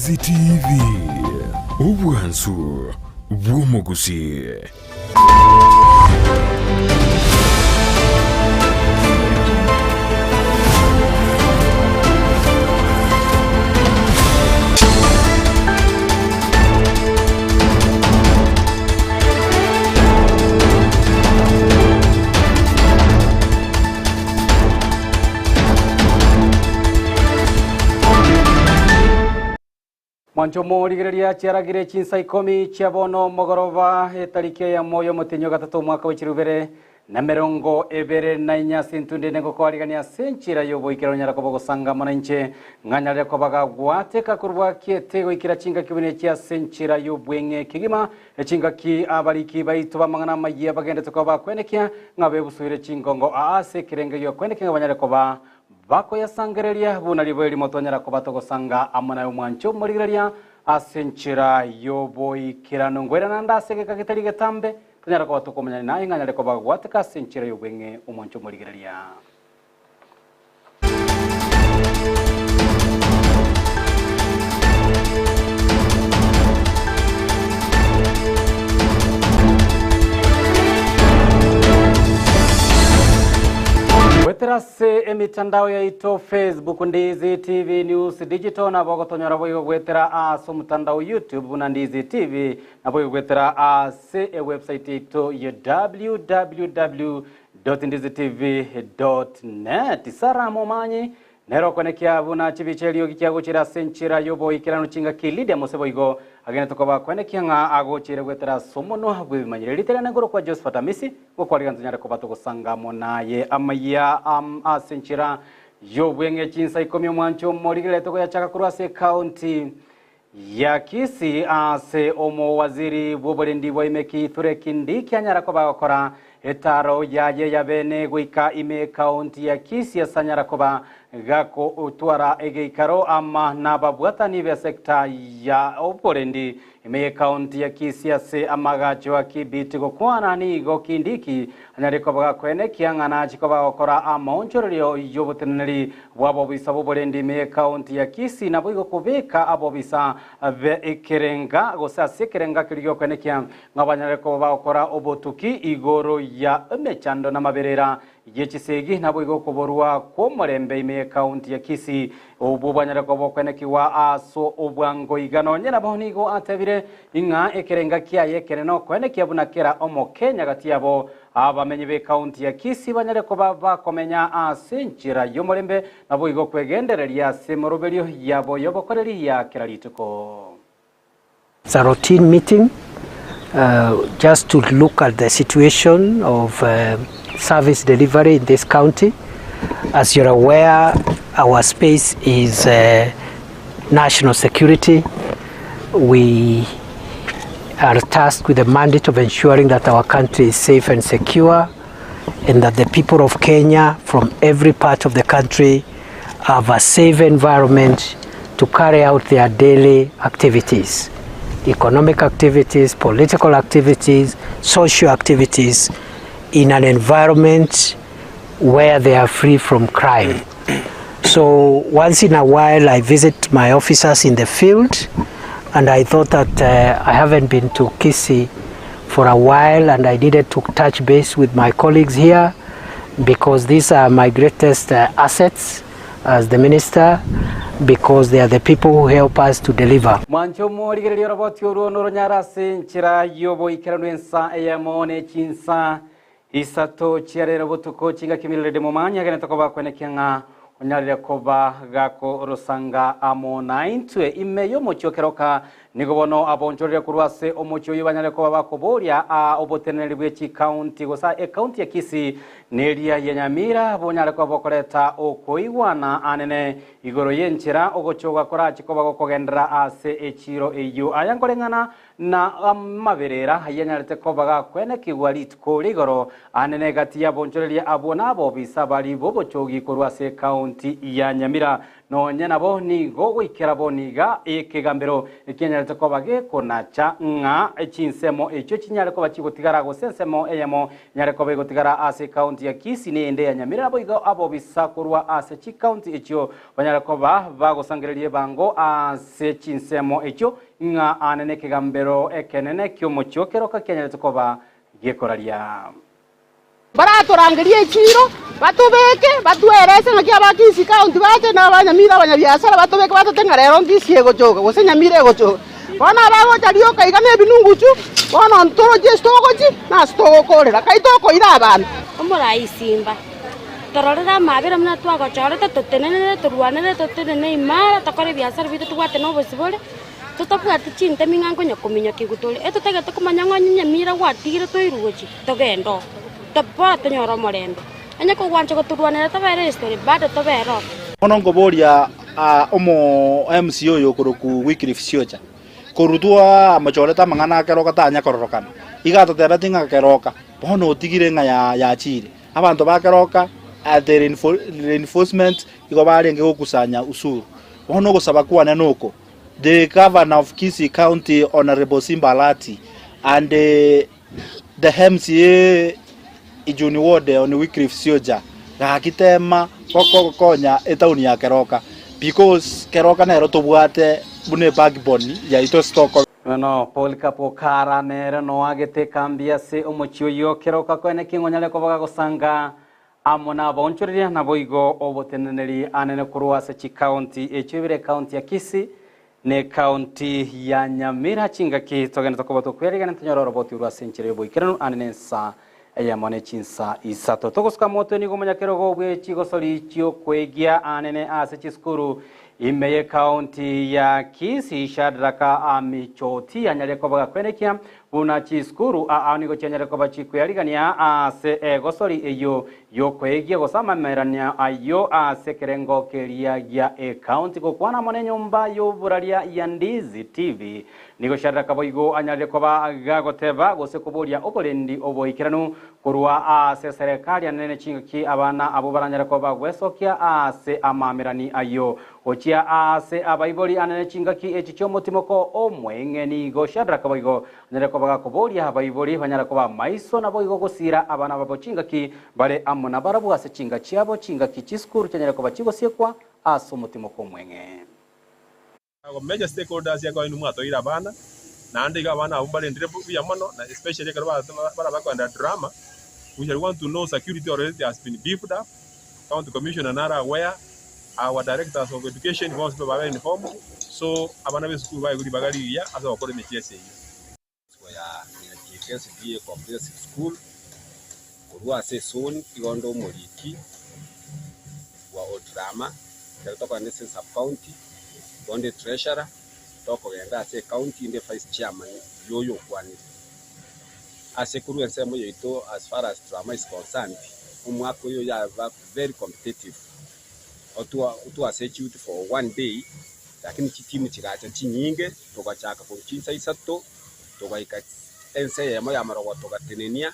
Ndizi TV Ubwansu Gusii. Mwanchomo ligiriria chiaragire Chinsa Ikomi chiabono mogorova etarike ya moyo mutinyo gatatu mwaka w'ikirubere na mirongo ebere na inya sintunde nego kwarigania senchira yobo ikero nyarako bogosanga mwananche nganyale ko bagagwateka kurwa kietego ikira chinga kibune chia senchira yobwenge kigima echinga ki abariki baitu bamangana magia bagende to ba kwenekia ngabe busubire chingongo aase kirenge yo kwenekia banyale ko ba bako ya sangereria bunali bweli motonyara ko batogosanga amana yo mwancho murigereria asenchira yobo ikira nongwera nanda sege kakitari getambe tonyara ko batokomanya naye nganyale ko bagwateka senchira yobwenge umwancho murigereria. Weterase emitandao ya ito Facebook Ndizi TV News Digital na bogo tonyora boyo gwetera aso mtandao YouTube na Ndizi TV na boyo gwetera ase website ito ya www.ndizitv.net. Sara Momanyi nero konekia buna chibicheli ogikiago chira senchira yobo ikirano chinga ki Lydia Mose boigo agene tokoba konekia nga ago chire gwetera somono habwimanyire litera nagoro kwa Josephat Amisi gokwariganza nyare kobato gosanga monaye Amayia asenchira yobwenge Chinsa Ikomi mwancho morigile toko ya chaka kurwase county ya Kisii ase omo waziri boborendi boimeki thurekindi kyanyara koba gokora etaro yaye yabene gwika ime county ya Kisii asanyara koba gako utwara egeikaro ama nababwatani be sekta ya oborendi ime county ya Kisii ase amagacho akibiti gokwana ni gokindiki anyari koba kwene kyangana chikoba gokora amonchoryo yoboteneri wabo bisabo borendi ime county ya Kisii nabo igokubeka abo bisa be ekerenga gosa sekerenga kiriyo kwene kyang ngabanyare koba gokora obotuki igoro ya emechando na maberera yechisegi nabo igokoborwa ko morembe ime county ya Kisii obubanyara ko bokwenekiwa aso obwango igano nyena bonigo atebire inga ekerenga kiaye kereno kwenekia bunakera omo Kenya gati yabo abamenye be county ya Kisii banyare ko bakomenya asenchira yomorembe nabo igokwegendereria semoroberio yabo yobokoreri ya keralituko. It's a routine meeting just to look at the situation of service delivery in this county. As you're aware, our space is national security. We are tasked with the mandate of ensuring that our country is safe and secure, and that the people of Kenya from every part of the country have a safe environment to carry out their daily activities, economic activities, political activities, social activities, in an environment where they are free from crime. So once in a while I visit my officers in the field, and I thought that I haven't been to Kisii for a while, and I needed to touch base with my colleagues here because these are my greatest assets as the minister, because they are the people who help us to deliver. Mwancho morigererio roboti uruonoro nyarase nchira yobo ikeranuensa eyamone Chinsa isato chiarero botuko chinga kimilire de Momanyi agene tokoba kwenekenga onyarire koba gako rosanga amona intwe imeyo mochokeroka nigobono abonjorire kurwase omocho yibanyare koba bakoboria oboteneri bwechi county gosa county ya Kisii neria ya Nyamira bonyare koba bokoreta okoigwana anene igoro yenchira ogochoga kora chikoba gokogendera ase echiro eyo ayankorengana na maberera yanyarite koba gakwene kigwalit ko ligoro anene gati ya bonjoreria abona abo bisabali bobochogi kurwase county ya Nyamira nonye nabo nigo gwikera boniga ekigambiro ekinyarete ko bage konacha nga chinsemo echo chinyare ko bachigotigara gosensemo eyamo nyare ko begotigara ase county ya Kisii nende ya Nyamira boigo abo bisakurwa ase chi county echo banyare ko bagosangererie bango ase chinsemo echo nga anene kigambiro ekenene kyomocho keroka kinyarete ko bagekoraria baraturangirie chiro batubeke batwerese no kia Kisii county bache na Nyamira abanyabiashara batubeke batotenga rero Kisii egochoka gose Nyamira egochoka bona bago tario kaiga ne binunguchu bona ntoro je stogochi na stogokorera kaitoko ira abantu omurai simba tororera mabera mna twagochorete tutenene turwanene tutenene imara tokore biashara bitu twate no bosibore tutobwate chinte mingango nyakominya kigutore etutegete kumanya ngwanyi Nyamira gwatigire toirugochi togendo tapa tonyoro morembe anya ko gwancho goturwanera tabere story bado tobero onongo boria omo MCO yokuruku weekly future korutwa amachoreta mangana keroka tanya kororokana igato tebetinga keroka bono otigire nga ya chire abantu bakeroka the reinforcement igo barenge gokusanya usuru bono gosaba kwana noko the governor of Kisii County Honorable Simbalati and the MCA ijuni wode on weekly future gakitema konya etauni ya keroka because keroka nero tobwate bune backbone ya ito stock no polika pokara nere no agete kambia se omochio yo keroka kwene kingonyale ko baga gosanga amona bonchuriria na boigo oboteneneri anene kurwa se chi county echibire county ya Kisii ne county ya Nyamira chingaki togene tokoboto kwerigana tonyororo boti urwa senchire boikiranu anene sa eyamone Chinsa isato tokoska moto ni gomanya kerogo bwe chigosori chio kwegia anene ase chiskuru imeye county ya Kisii shadraka amichoti anyale ko baga kwenekia buna chiskuru anigo chenyale ko bachikwirigania ase egosori eyo yo kwegia gosama merania ayo ase kerengo keria ya county ko kwana mone nyumba yo buraria ya Ndizi TV nigo shadraka boigo anyale ko baga goteba gose kuboria oborendi oboikiranu kurwa ase serikali anene chingaki abana abo baranyara ko bagwesokia ase amamirani ayo ochia ase abaibori anene chingaki echicho motimoko omwenge ni go shadraka boigo anyale ko baga kuboria abaibori banyara ko ba maiso na boigo gosira abana babo chingaki bare amona barabu ase chingaki abo chingaki chiskuru chanyara ko bachigosiekwa aso motimoko omwenge major stakeholders yako inu mwatoira abana na andiga abana abubalendire buya mono na especially karo bara bakwanda drama. We shall want to know security already has been beefed up. County Commissioner Nara aware, our directors of education wants to be informed. So abana be school ba guri bagari ya asa wakore mechiese hiyo. Ya KSD comprehensive school kurwa season igondo moliki wa odrama kutoka nese sub county bonde treasurer toko yenda ase county inde vice chairman yoyo kwani ase kuru ensemo yoito as far as drama is concerned umwako yo ya very competitive otu ase shoot for one day lakini chitimu chigacha chinyinge tokachaka ku Chinsa isato tokaika ense yamo ya marogo tokatenenia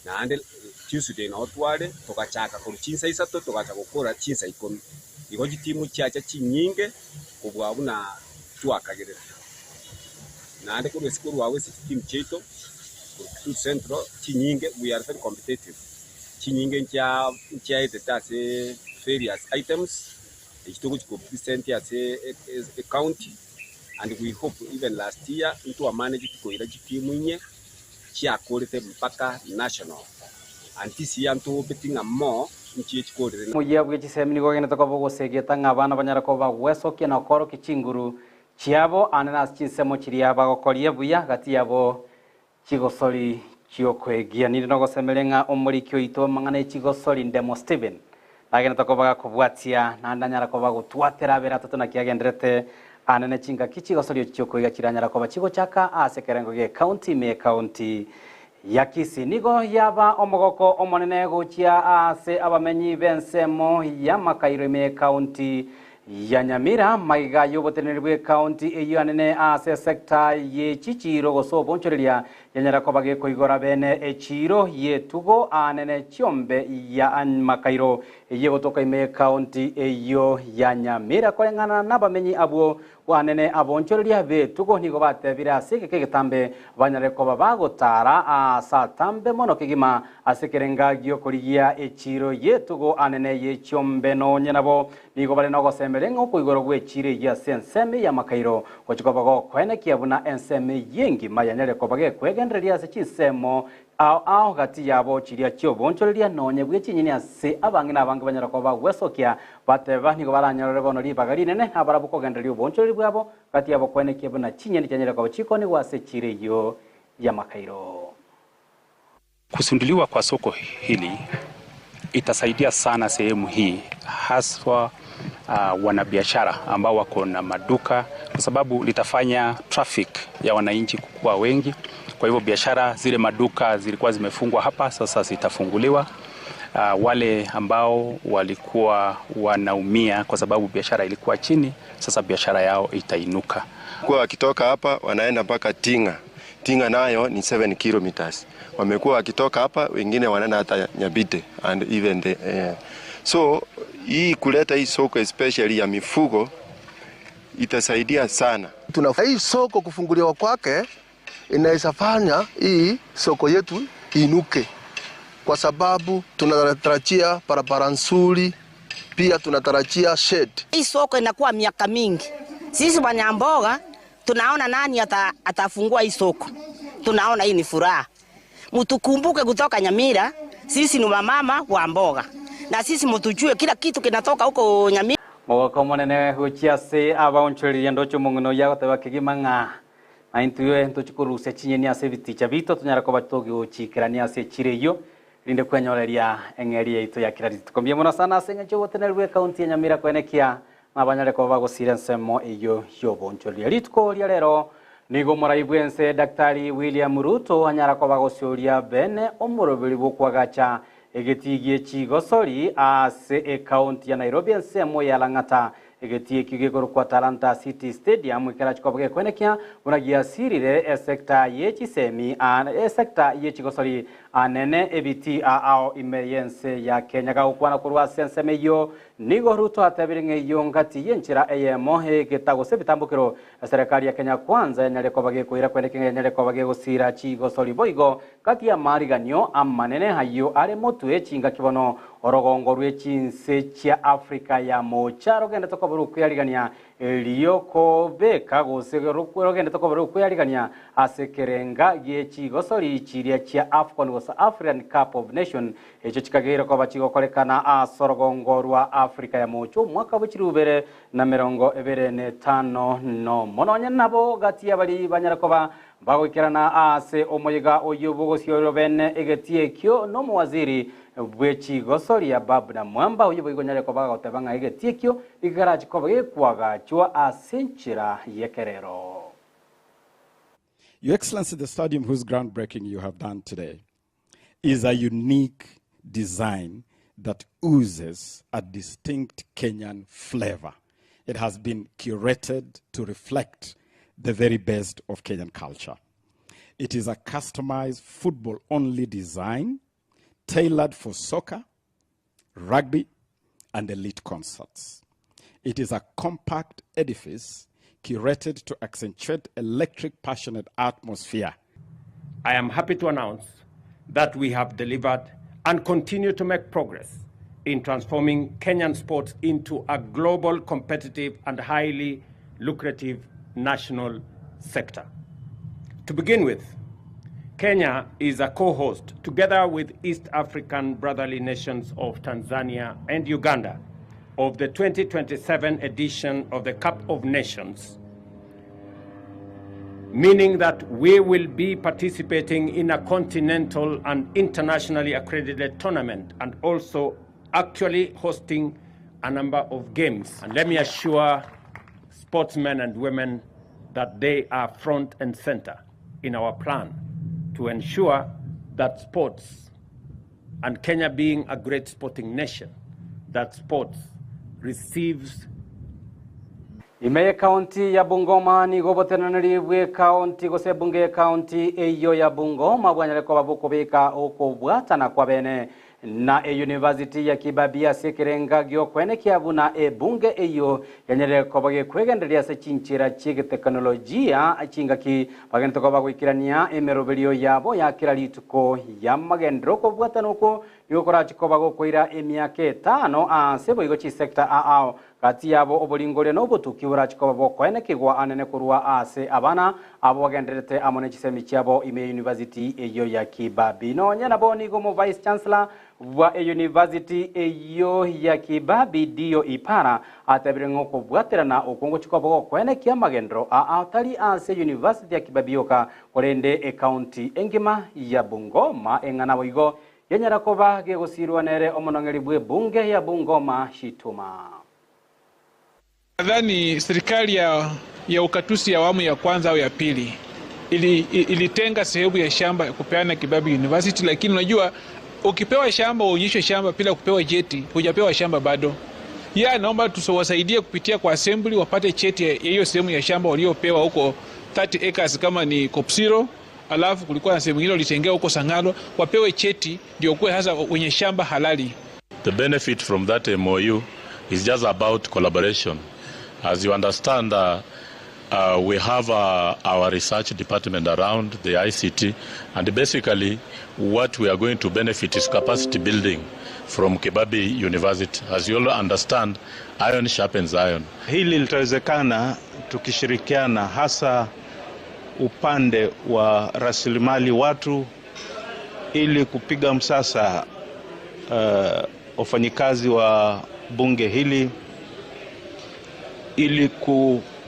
na ande Tuesday na otwale tokachaka ku Chinsa isato tokacha gukora Chinsa Ikomi igo chitimu chiacha chinyinge kubwa buna twakagerera na ande kuru sikuru wawe team cheto ku central chinyinge we are very competitive chinyinge ncha etase various items ekitugu ku present as a county and we hope even last year into a manage to koira team nye chia quality mpaka national and this year to betting a more muya bwe chisemni go gene tokobo gosegeta ngabana banyara ko bagweso kina koro kichinguru chiabo anana chinsemo chiria bagokorie buya gati yabo chigosori chiokwegia niri no gosemelenga omurikyo ito mangane chigosori ndemo Steven agene tokoba kubwatia na ndanyara ko bagutwatera bera totona kiagendrete anene chinga kichigosori chiokwegia kiranyara ko bachigo chaka asekerengo ge county me county ya Kisii nigo yaba omogoko omonene gochia ase abamenyi bensemo ya makaireme county ya Nyamira maiga yobotenerwe county eyo anene ase sector ye chichiro gosobonchoreria yanyara kobage koigora bene echiro yetugo anene chiombe ya makairo ye gotoka ime county eyo ya Nyamira korengana nabamenyi abo wanene abonchoreria betugo nigo batebira asike kegetambe banyare koba bagotara satambe mono kigima asekerenga gyo korigia echiro yetugo anene ye chiombe no nyenabo nigo bale no gosemerengo kuigoro gwechire ya senseme ya makairo gochikobago kwene kiabuna enseme yengi mayanyare kobage kwegenderia se chinsemo ao gati yabo chiria chio bonchoreria nonye bwechinyini ase abangina abange banyara koba wesokia bateba nigo baranyarore bono ribagari nene abarabu kogenderia bonchoreri bwabo gati yabo kwene kiabuna chinyeni chanyara koba chikoni wase chire yo ya makairo. Kusunduliwa kwa soko hili itasaidia sana sehemu hii, haswa wanabiashara ambao wako na maduka, kwa sababu litafanya traffic ya wananchi kukua wengi. Kwa hivyo biashara zile maduka zilikuwa zimefungwa hapa sasa zitafunguliwa. Wale ambao walikuwa wanaumia kwa sababu biashara ilikuwa chini, sasa biashara yao itainuka. Kwa wakitoka hapa wanaenda mpaka Tinga. Tinga nayo ni 7 kilometers. Wamekuwa wakitoka hapa, wengine wanaenda hata Nyabite and even so hii kuleta hii soko especially ya mifugo itasaidia sana. Hii soko kufunguliwa kwake inaweza fanya hii soko yetu inuke, kwa sababu tunatarajia barabara nzuri, pia tunatarajia shed. Hii soko inakuwa miaka mingi. Sisi wanyamboga tunaona nani atafungua hii soko. Tunaona hii ni furaha. Mtukumbuke kutoka Nyamira, sisi ni mama wa mboga. Na sisi mtujue kila kitu kinatoka huko Nyamira. Mwako monene huchiase abonchoreria ndocho munguno yago teba kigimanga. Na intuwe ntochukuru se chinyeni ase biticha bito tunyara koba togi uchikirania ase chireyo rinde kwenyoreria engeri ito ya kirari tukombie muno sana ase ngecho botenerwe county ya Nyamira kwenekia mabanyare koba gusira nsemo iyo yobonchoreria ritko ria rero nigo moraibwense Daktari William Ruto anyara koba gosioria bene omurobiri bokwagacha egetigie chigosori ase county ya Nairobi nsemo ya Lang'ata egetie kigegoro kwa Talanta City Stadium ikara chikobage kwenekia unagia sirire sector ye chisemi an sector ye chigosori anene ebiti ao imeyense ya Kenya ga ukwana kurwa senseme yo nigo Ruto atabiringe yongati yenchira eyemo getago sebitambukiro serikali ya Kenya kwanza yanyare kobage kuira kwenekia yanyare kobage gusira chigosori boigo kati ya mariganyo amanene hayo are motu echinga kibono orogongo rwechinse cha Afrika ya mocharo genda tokobaru kuyarigania elioko beka gosegero rogenda tokobaru kuyarigania asekerenga gechigosori chiria cha Afcon was African Cup of Nation echo chikagera kwa bachigo kolekana asorogongo rwa Afrika ya mocho mwaka buchirubere na 25 no mononya nabo gati abali banyara koba bagwikirana ase omoyiga oyobogosio bene egetie kyo no muwaziri bwechi gosori ya babna mwamba uyobogo nyale koba gotebanga egetie kyo igaraji koba kwaga chwa asenchira yekerero. Your Excellency, the stadium whose groundbreaking you have done today is a unique design that oozes a distinct Kenyan flavor. It has been curated to reflect the very best of Kenyan culture. It is a customized football-only design tailored for soccer, rugby, and elite concerts. It is a compact edifice curated to accentuate electric, passionate atmosphere. I am happy to announce that we have delivered and continue to make progress in transforming Kenyan sports into a global, competitive, and highly lucrative national sector. To begin with, Kenya is a co-host, together with East African brotherly nations of Tanzania and Uganda, of the 2027 edition of the Cup of Nations, meaning that we will be participating in a continental and internationally accredited tournament and also actually hosting a number of games. And let me assure sportsmen and women that they are front and center in our plan to ensure that sports, and Kenya being a great sporting nation, that sports receives Imeye county ya Bungoma ni gobotenaniri bwe county gose bunge county eyo ya Bungoma bwanyale ko babukubika okubwatana kwa bene na university ya Kibabia sekerenga gyo kwenekia buna bunge eyo yanyere ko bage kwegenderia se Chinchira chige teknolojia chingaki bagento ko bagwikirania emerobelio yabo ya kiralituko ya magendro ko bwatana uko yokora chikoba go koira emyake 5 sebo igo chi sector ao kati yabo obolingole no butukiura chikoba bo kwenekigwa anene kurua ase abana abo bagenderete amone chisemi cyabo ime university eyo ya Kibabi no nyana boni go mo vice chancellor wa university eyo ya Kibabi dio ipara atabirengo ko bwaterana okongo chikoba go kwenekia magendro atali ase university ya Kibabi yoka korende county engima ya Bungoma engana boigo yenyara koba gegosirwa nere omonongeri bwe bunge ya Bungoma Shituma. Nadhani serikali ya ukatusi ya awamu ya kwanza au ya pili ilitenga sehemu ya shamba ya kupeana Kibabi University, lakini unajua ukipewa shamba uonyeshe shamba bila kupewa cheti hujapewa shamba bado. Naomba tusawasaidie kupitia kwa assembly wapate cheti ya hiyo sehemu ya shamba waliopewa huko 30 acres kama ni Kopsiro, alafu kulikuwa na sehemu nyingine litengea huko Sangalo, wapewe cheti ndio kuwe hasa wenye shamba halali. The benefit from that MOU is just about collaboration. As you understand, we have our research department around the ICT, and basically what we are going to benefit is capacity building from Kibabi University. As you all understand, iron sharpens iron. Hili litawezekana tukishirikiana hasa upande wa rasilimali watu ili kupiga msasa wafanyikazi wa bunge hili ili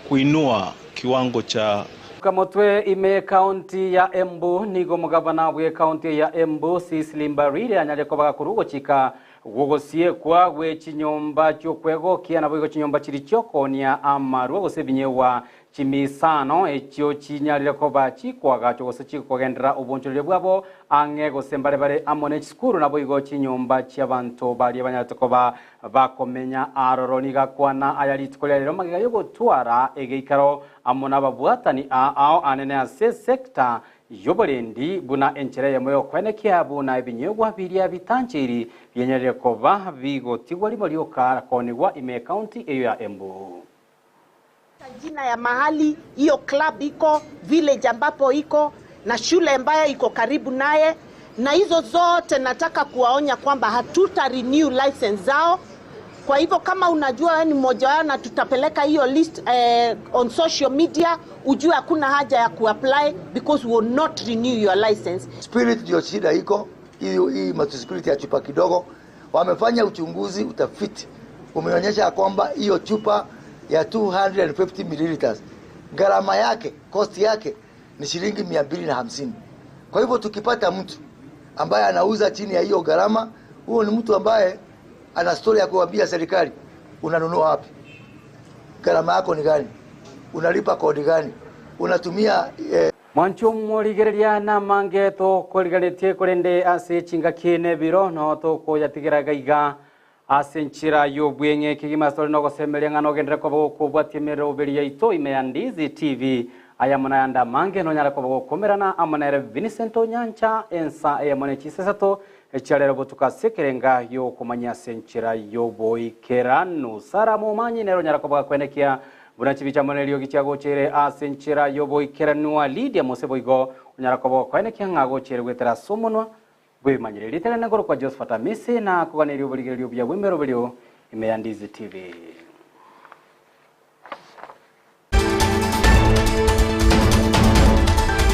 kuinua kiwango cha Kamotwe ime county ya Embu nigo mugabana bwe county ya Embu Sislimbarire anyale ko bagakurugo chika gogosie kwa gwe chinyomba cyo kwego kiana bwo chinyomba chiri cyokonia amaru gose binyewa chimisano ekyo chinyalire ko bachikwaga cyo gose chikogendera ubunjurire bwabo ange gose bare amone skuru nabo igo chinyomba cy'abantu bari abanyatokoba bakomenya aroroni gakwana ayalitkolera rero magiga yo gutwara egeikaro amona babwatani ao anene ase sector yoborendi buna enchere yamoyo kwenekia buna ebinyegwa biria bitanchiri byenyerere koba bigotigwa libolio konigwa ime county eyo ya Embu. Jina ya mahali hiyo club iko, village ambapo iko na shule ambayo iko karibu naye, na hizo zote nataka kuwaonya kwamba hatuta renew license zao. Kwa hivyo kama unajua wewe ni mmoja wao na tutapeleka hiyo list on social media, ujue hakuna haja ya kuapply because we will not renew your license. Spirit ndio shida iko, hii matuspiriti ya chupa kidogo. Wamefanya uchunguzi, utafiti umeonyesha kwamba hiyo chupa ya 250 milliliters gharama yake, cost yake ni shilingi 250. Kwa hivyo tukipata mtu ambaye anauza chini ya hiyo gharama, huo ni mtu ambaye ana story ya kuambia serikali unanunua wapi, gharama yako ni gani, unalipa kodi gani, unatumia Mwancho morigereria na mangeto koliganetie korende ase chinga kine biro no to ko yatigeraga iga asenchira yobwenge kigima sori no gosemelenga no gendera ko bwatemero beria ito ime Ndizi TV ayamana yanda mange no nyara ko komerana amanere Vincento Nyancha ensa ayamane chisesato echalero botuka sekerenga yo komanya senchira yoboi keranu sara Momanyi nero nyara ko kwenekia buna chibicha monelio gichago chere asenchira yoboi keranu Lydia Mose boigo nyara ko kwenekia ngago chere gwetera somonwa bwe manyire litera nagoro kwa Josephat Amisi na kuganira ubuligerio bya wimero bilio ime Ndizi TV.